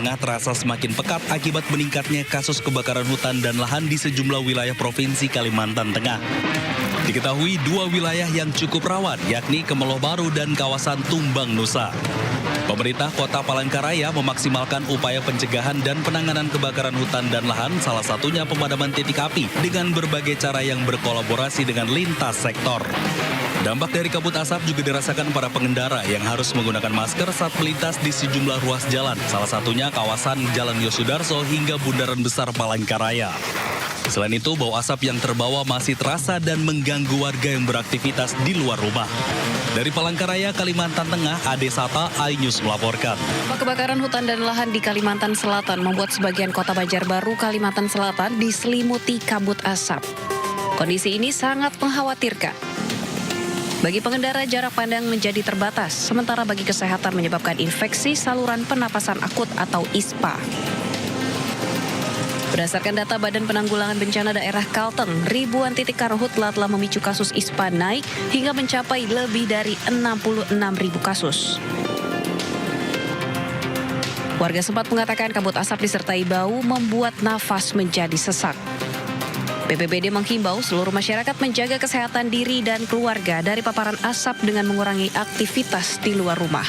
Tengah terasa semakin pekat akibat meningkatnya kasus kebakaran hutan dan lahan di sejumlah wilayah Provinsi Kalimantan Tengah. Diketahui dua wilayah yang cukup rawan, yakni Kemeloh Baru dan kawasan Tumbang Nusa. Pemerintah Kota Palangkaraya memaksimalkan upaya pencegahan dan penanganan kebakaran hutan dan lahan, salah satunya pemadaman titik api dengan berbagai cara yang berkolaborasi dengan lintas sektor. Dampak dari kabut asap juga dirasakan para pengendara yang harus menggunakan masker saat melintas di sejumlah ruas jalan, salah satunya kawasan Jalan Yosudarso hingga Bundaran Besar Palangkaraya. Selain itu, bau asap yang terbawa masih terasa dan mengganggu warga yang beraktivitas di luar rumah. Dari Palangkaraya, Kalimantan Tengah, Ade Sata, iNews melaporkan. Kebakaran hutan dan lahan di Kalimantan Selatan membuat sebagian kota Banjarbaru, Kalimantan Selatan diselimuti kabut asap. Kondisi ini sangat mengkhawatirkan. Bagi pengendara, jarak pandang menjadi terbatas, sementara bagi kesehatan menyebabkan infeksi saluran pernapasan akut atau ISPA. Berdasarkan data Badan Penanggulangan Bencana Daerah Kalteng, ribuan titik karhutla telah memicu kasus ISPA naik hingga mencapai lebih dari 66.000 kasus. Warga sempat mengatakan kabut asap disertai bau membuat nafas menjadi sesak. BPBD menghimbau seluruh masyarakat menjaga kesehatan diri dan keluarga dari paparan asap dengan mengurangi aktivitas di luar rumah.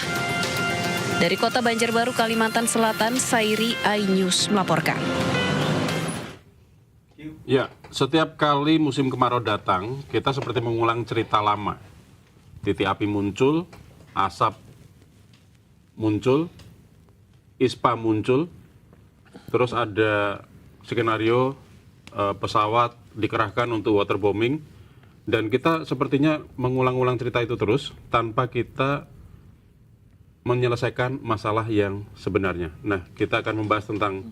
Dari Kota Banjarbaru, Kalimantan Selatan, Sairi, iNews melaporkan. Ya, setiap kali musim kemarau datang, kita seperti mengulang cerita lama. Titik api muncul, asap muncul, ISPA muncul, terus ada skenario pesawat dikerahkan untuk waterbombing, dan kita sepertinya mengulang-ulang cerita itu terus tanpa kita menyelesaikan masalah yang sebenarnya. Nah, kita akan membahas tentang,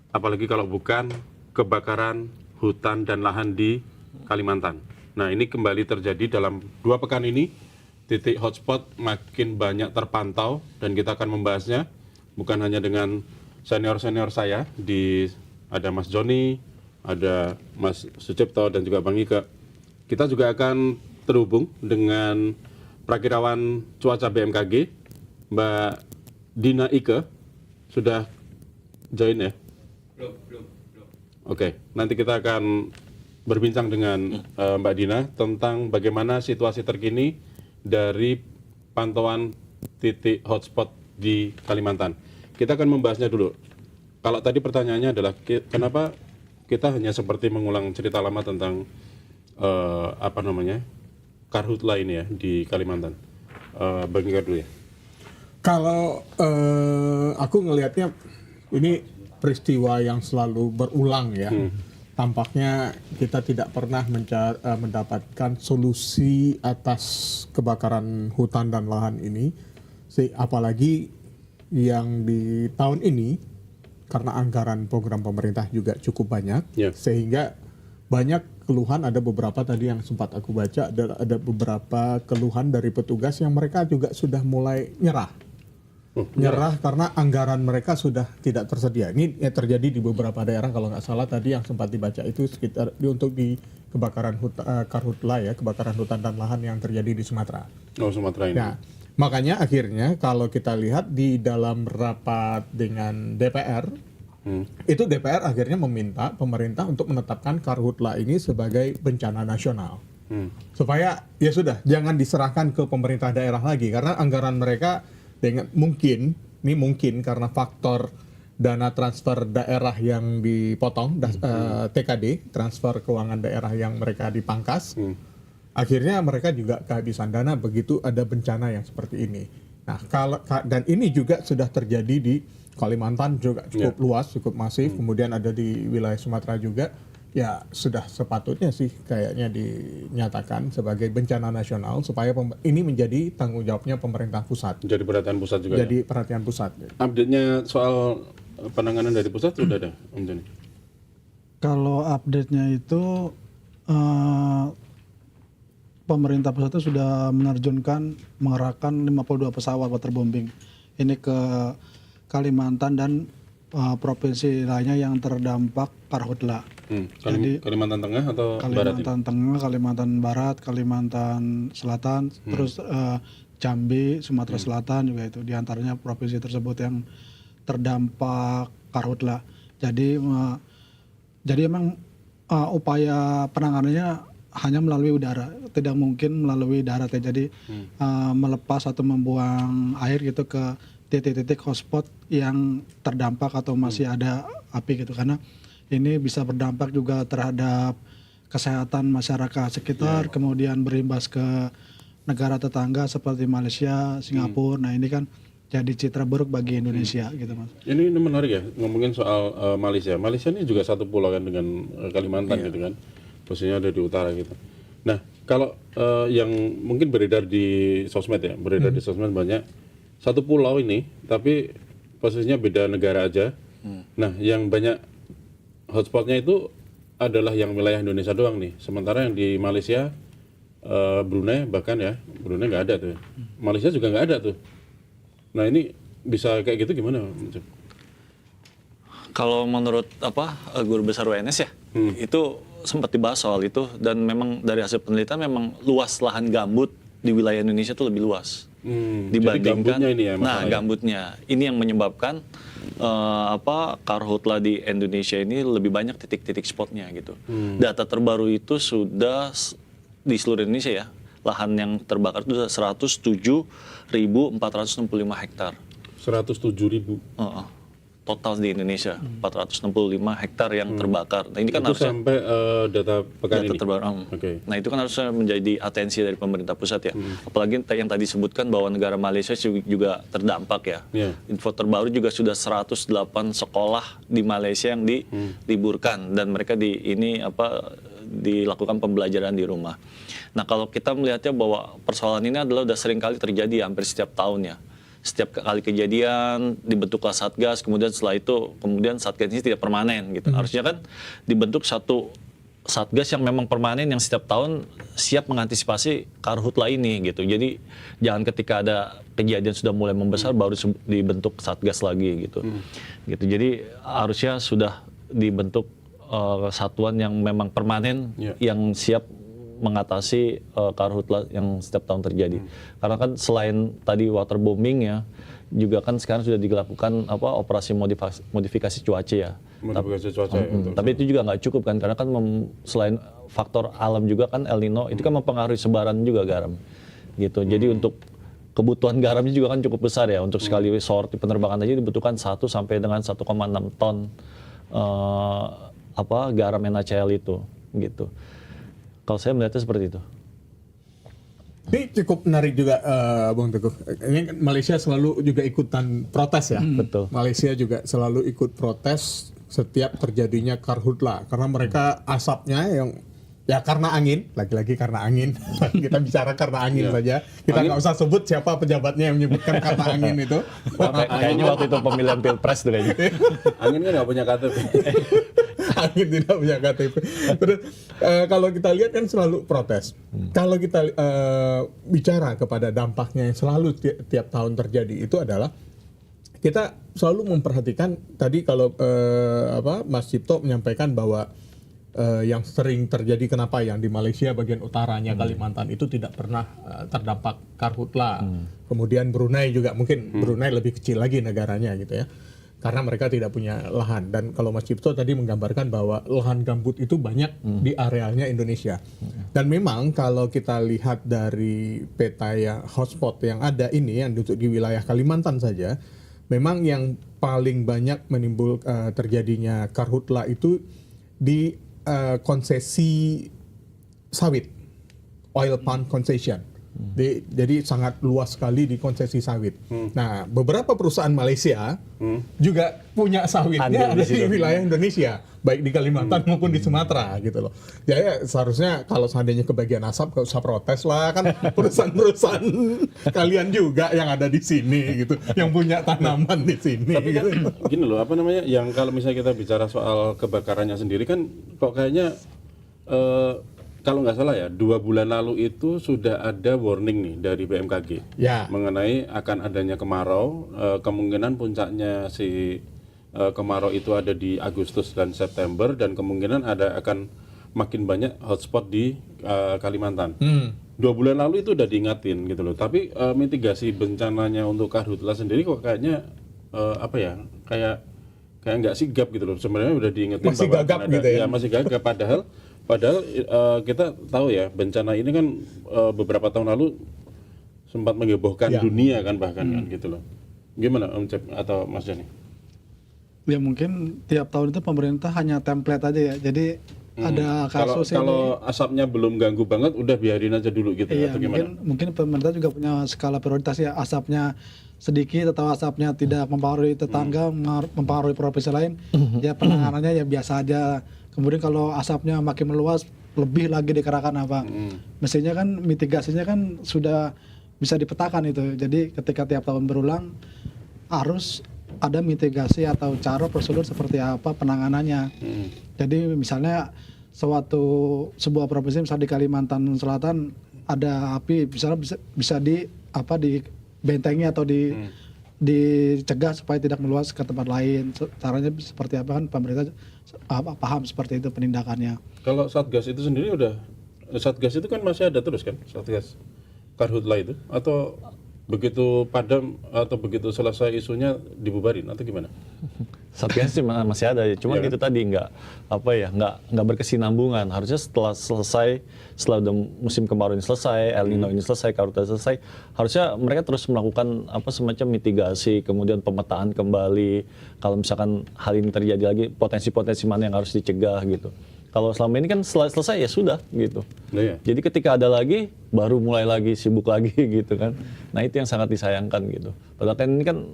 apalagi kalau bukan kebakaran hutan dan lahan di Kalimantan. Nah, ini kembali terjadi dalam 2 pekan ini. Titik hotspot makin banyak terpantau dan kita akan membahasnya bukan hanya dengan senior-senior saya, ada Mas Joni, ada Mas Sucipto dan juga Bang Ike. Kita juga akan terhubung dengan Prakirawan Cuaca BMKG, Mbak Dina Ike. Sudah join ya? Belum. Oke, nanti kita akan berbincang dengan Mbak Dina tentang bagaimana situasi terkini dari pantauan titik hotspot di Kalimantan. Kita akan membahasnya dulu. Kalau tadi pertanyaannya adalah kenapa kita hanya seperti mengulang cerita lama tentang karhutla ini ya di Kalimantan. Bagi dulu ya. Kalau aku ngelihatnya ini peristiwa yang selalu berulang ya. Tampaknya kita tidak pernah mendapatkan solusi atas kebakaran hutan dan lahan ini. Apalagi yang di tahun ini, karena anggaran program pemerintah juga cukup banyak, sehingga banyak keluhan. Ada beberapa tadi yang sempat aku baca, ada beberapa keluhan dari petugas yang mereka juga sudah mulai nyerah karena anggaran mereka sudah tidak tersedia. Ini terjadi di beberapa daerah, kalau nggak salah tadi yang sempat dibaca itu sekitar untuk di kebakaran karhutla ya, kebakaran hutan dan lahan yang terjadi di Sumatera. Oh, Sumatera ini. Nah, makanya akhirnya kalau kita lihat di dalam rapat dengan DPR, itu DPR akhirnya meminta pemerintah untuk menetapkan karhutla ini sebagai bencana nasional. Supaya ya sudah, jangan diserahkan ke pemerintah daerah lagi, karena anggaran mereka dengan mungkin karena faktor dana transfer daerah yang dipotong, TKD, transfer keuangan daerah yang mereka dipangkas, akhirnya mereka juga kehabisan dana begitu ada bencana yang seperti ini. Nah, dan ini juga sudah terjadi di Kalimantan juga cukup luas, cukup masif, kemudian ada di wilayah Sumatera juga. Ya sudah sepatutnya sih kayaknya dinyatakan sebagai bencana nasional supaya ini menjadi tanggung jawabnya pemerintah pusat. Jadi perhatian pusat juga. Jadi perhatian pusat. Update-nya soal penanganan dari pusat sudah ada, Om Joni? Kalau update-nya itu pemerintah pusat itu sudah mengerahkan 52 pesawat waterbombing ini ke Kalimantan dan provinsi lainnya yang terdampak karhutla. Jadi Kalimantan Tengah atau Barat? Kalimantan Tengah, Kalimantan Barat, Kalimantan Selatan, terus Jambi, Sumatera Selatan juga itu diantaranya provinsi tersebut yang terdampak karhutla. Jadi emang upaya penanganannya hanya melalui udara, tidak mungkin melalui darat ya. Jadi melepas atau membuang air gitu ke titik-titik hotspot yang terdampak atau masih ada api gitu, karena ini bisa berdampak juga terhadap kesehatan masyarakat sekitar, kemudian berimbas ke negara tetangga seperti Malaysia, Singapura. Nah ini kan jadi citra buruk bagi Indonesia gitu Mas. Ini menarik ya, ngomongin soal Malaysia. Malaysia ini juga satu pulau kan dengan Kalimantan gitu kan, posisinya ada di utara gitu. Nah kalau yang mungkin beredar di sosmed ya, di sosmed banyak, satu pulau ini tapi posisinya beda negara aja. Nah yang banyak hotspotnya itu adalah yang wilayah Indonesia doang nih, sementara yang di Malaysia, Brunei bahkan ya, Brunei nggak ada tuh, Malaysia juga nggak ada tuh. Nah ini bisa kayak gitu gimana? Kalau menurut guru besar UNS ya, itu sempat dibahas soal itu, dan memang dari hasil penelitian memang luas lahan gambut di wilayah Indonesia itu lebih luas dibandingkan. Jadi gambutnya ini ya, gambutnya ini yang menyebabkan karhutla di Indonesia ini lebih banyak titik-titik spotnya gitu. Data terbaru itu sudah di seluruh Indonesia ya, lahan yang terbakar itu 107.465 hektar. 107.000. Total di Indonesia 465 hektar yang terbakar. Nah ini kan itu harusnya sampai data pekan ini. terbaru. Okay. Nah itu kan harusnya menjadi atensi dari pemerintah pusat ya. Apalagi yang tadi disebutkan bahwa negara Malaysia juga terdampak ya. Yeah. Info terbaru juga sudah 108 sekolah di Malaysia yang diliburkan dan mereka dilakukan pembelajaran di rumah. Nah kalau kita melihatnya bahwa persoalan ini adalah udah sering kali terjadi hampir setiap tahun ya. Setiap kali kejadian dibentuklah satgas, kemudian setelah itu satgas ini tidak permanen gitu. Harusnya kan dibentuk satu satgas yang memang permanen yang setiap tahun siap mengantisipasi karhutla ini gitu. Jadi jangan ketika ada kejadian sudah mulai membesar baru dibentuk satgas lagi gitu. Gitu. Jadi harusnya sudah dibentuk satuan yang memang permanen yang siap mengatasi karhutla yang setiap tahun terjadi. Karena kan selain tadi waterbombing ya, juga kan sekarang sudah dilakukan operasi modifikasi cuaca ya. Modifikasi cuaca. Tapi itu juga nggak cukup kan, karena kan selain faktor alam juga kan El Nino itu kan mempengaruhi sebaran juga garam. Gitu. Jadi untuk kebutuhan garamnya juga kan cukup besar ya. Untuk sekali sorti penerbangan aja dibutuhkan 1 sampai dengan 1,6 ton garam NaCl itu gitu. Kalau saya melihatnya seperti itu. Ini cukup menarik juga, Bung Teguh. Ini Malaysia selalu juga ikutan protes ya. Betul. Malaysia juga selalu ikut protes setiap terjadinya karhutla karena mereka asapnya yang ya karena angin, lagi-lagi karena angin. Kita bicara karena angin saja. Kita nggak usah sebut siapa pejabatnya yang menyebutkan karena angin itu. Kayaknya waktu itu pemilihan pilpres tuh kayaknya. Angin kan nggak punya KTP. Angin tidak punya KTP. Terus kalau kita lihat kan selalu protes. Kalau kita bicara kepada dampaknya yang selalu tiap tahun terjadi itu adalah kita selalu memperhatikan tadi kalau Mas Cipto menyampaikan bahwa yang sering terjadi kenapa yang di Malaysia bagian utaranya Kalimantan itu tidak pernah terdampak karhutla. Kemudian Brunei juga mungkin Brunei lebih kecil lagi negaranya gitu ya. Karena mereka tidak punya lahan. Dan kalau Mas Cipto tadi menggambarkan bahwa lahan gambut itu banyak di arealnya Indonesia. Dan memang kalau kita lihat dari peta yang hotspot yang ada ini, yang di wilayah Kalimantan saja, memang yang paling banyak menimbulkan terjadinya karhutla itu di konsesi sawit, oil palm concession. Jadi sangat luas sekali di konsesi sawit. Nah, beberapa perusahaan Malaysia juga punya sawitnya ada di wilayah Indonesia, baik di Kalimantan maupun di Sumatera gitu loh. Jadi seharusnya kalau seandainya kebagian asap gak usah protes lah, kan perusahaan-perusahaan kalian juga yang ada di sini gitu, yang punya tanaman di sini. Tapi kan gini loh, yang kalau misalnya kita bicara soal kebakarannya sendiri kan kok kayaknya kalau nggak salah ya, 2 bulan lalu itu sudah ada warning nih dari BMKG mengenai akan adanya kemarau, kemungkinan puncaknya si kemarau itu ada di Agustus dan September, dan kemungkinan akan makin banyak hotspot di Kalimantan. 2 bulan lalu itu udah diingatin gitu loh, tapi mitigasi bencananya untuk karhutla sendiri kok kayaknya apa ya, kayak nggak sigap gitu loh. Sebenarnya udah diingetin Masih bahwa gagap akan ada, gitu ya? masih gagap. Padahal kita tahu ya, bencana ini kan beberapa tahun lalu sempat menghebohkan Ya. dunia kan bahkan kan gitu loh. Gimana Om Cep atau Mas Jani? Ya mungkin tiap tahun itu pemerintah hanya template aja ya. Jadi ada kasus Kalau asapnya belum ganggu banget, udah biarin aja dulu gitu Iya, atau gimana? mungkin pemerintah juga punya skala prioritas ya, asapnya sedikit atau asapnya tidak mempengaruhi tetangga, mempengaruhi provinsi lain, ya penanganannya ya biasa aja. Kemudian kalau asapnya makin meluas, lebih lagi dikerahkan apa? Mestinya kan mitigasinya kan sudah bisa dipetakan itu. Jadi ketika tiap tahun berulang, harus ada mitigasi atau cara prosedur seperti apa penanganannya. Jadi misalnya sebuah provinsi misalnya di Kalimantan Selatan ada api, misalnya bisa dibentengi atau dicegah supaya tidak meluas ke tempat lain. Caranya seperti apa kan pemerintah paham seperti itu penindakannya. Kalau Satgas itu sendiri Satgas itu kan masih ada terus kan? Satgas Karhutla itu? Atau begitu padam atau begitu selesai isunya dibubarin atau gimana? Satgas sih masih ada, cuma Iya kan? itu tadi nggak berkesinambungan. Harusnya setelah udah musim kemarau ini selesai, El Nino ini selesai, Karhutla selesai, harusnya mereka terus melakukan semacam mitigasi, kemudian pemetaan kembali. Kalau misalkan hal ini terjadi lagi, potensi-potensi mana yang harus dicegah gitu. Kalau selama ini kan selesai ya sudah gitu. Nah, iya. Jadi ketika ada lagi, baru mulai lagi sibuk lagi gitu kan. Nah itu yang sangat disayangkan gitu. Padahal ini kan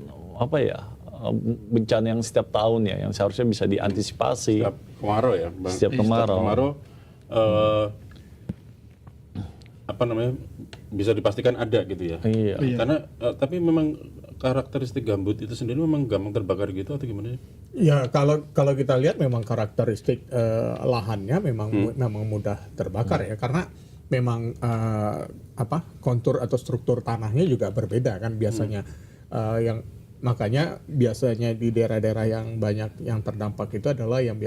bencana yang setiap tahun ya, yang seharusnya bisa diantisipasi. Setiap kemarau ya, Bang? Setiap kemarau. Bisa dipastikan ada gitu ya. Iya. Karena tapi memang karakteristik gambut itu sendiri memang gampang terbakar gitu atau gimana? Ya kalau kita lihat memang karakteristik lahannya memang mudah terbakar ya, karena memang kontur atau struktur tanahnya juga berbeda kan biasanya. Makanya biasanya di daerah-daerah yang banyak yang terdampak itu adalah yang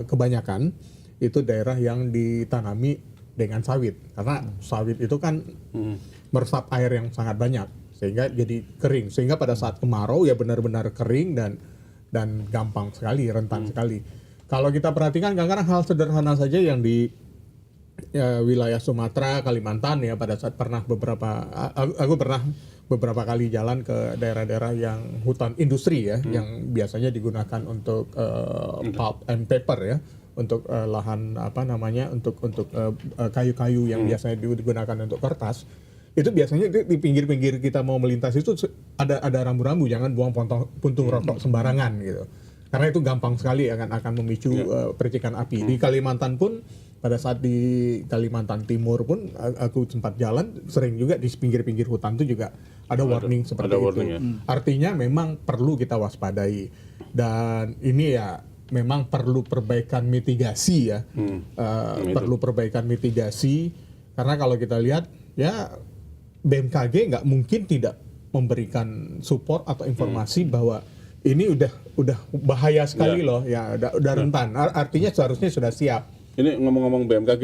kebanyakan itu daerah yang ditanami dengan sawit, karena sawit itu kan meresap air yang sangat banyak sehingga jadi kering, sehingga pada saat kemarau ya benar-benar kering dan gampang sekali, rentan sekali. Kalau kita perhatikan kadang-kadang hal sederhana saja yang di wilayah Sumatera, Kalimantan ya, pada saat aku pernah beberapa kali jalan ke daerah-daerah yang hutan industri ya, yang biasanya digunakan untuk pulp and paper ya, untuk lahan untuk kayu-kayu yang biasanya digunakan untuk kertas. Itu biasanya di pinggir-pinggir kita mau melintas itu ada rambu-rambu, jangan buang puntung rokok sembarangan gitu. Karena itu gampang sekali akan memicu percikan api. Di Kalimantan pun, pada saat di Kalimantan Timur pun aku sempat jalan, sering juga di pinggir-pinggir hutan itu juga ada warning seperti itu. Ya. Artinya memang perlu kita waspadai. Dan ini ya memang perlu perbaikan mitigasi ya. Perlu perbaikan mitigasi, karena kalau kita lihat ya BMKG nggak mungkin tidak memberikan support atau informasi bahwa ini udah bahaya sekali loh ya, udah rentan. Artinya seharusnya sudah siap. Ini ngomong-ngomong BMKG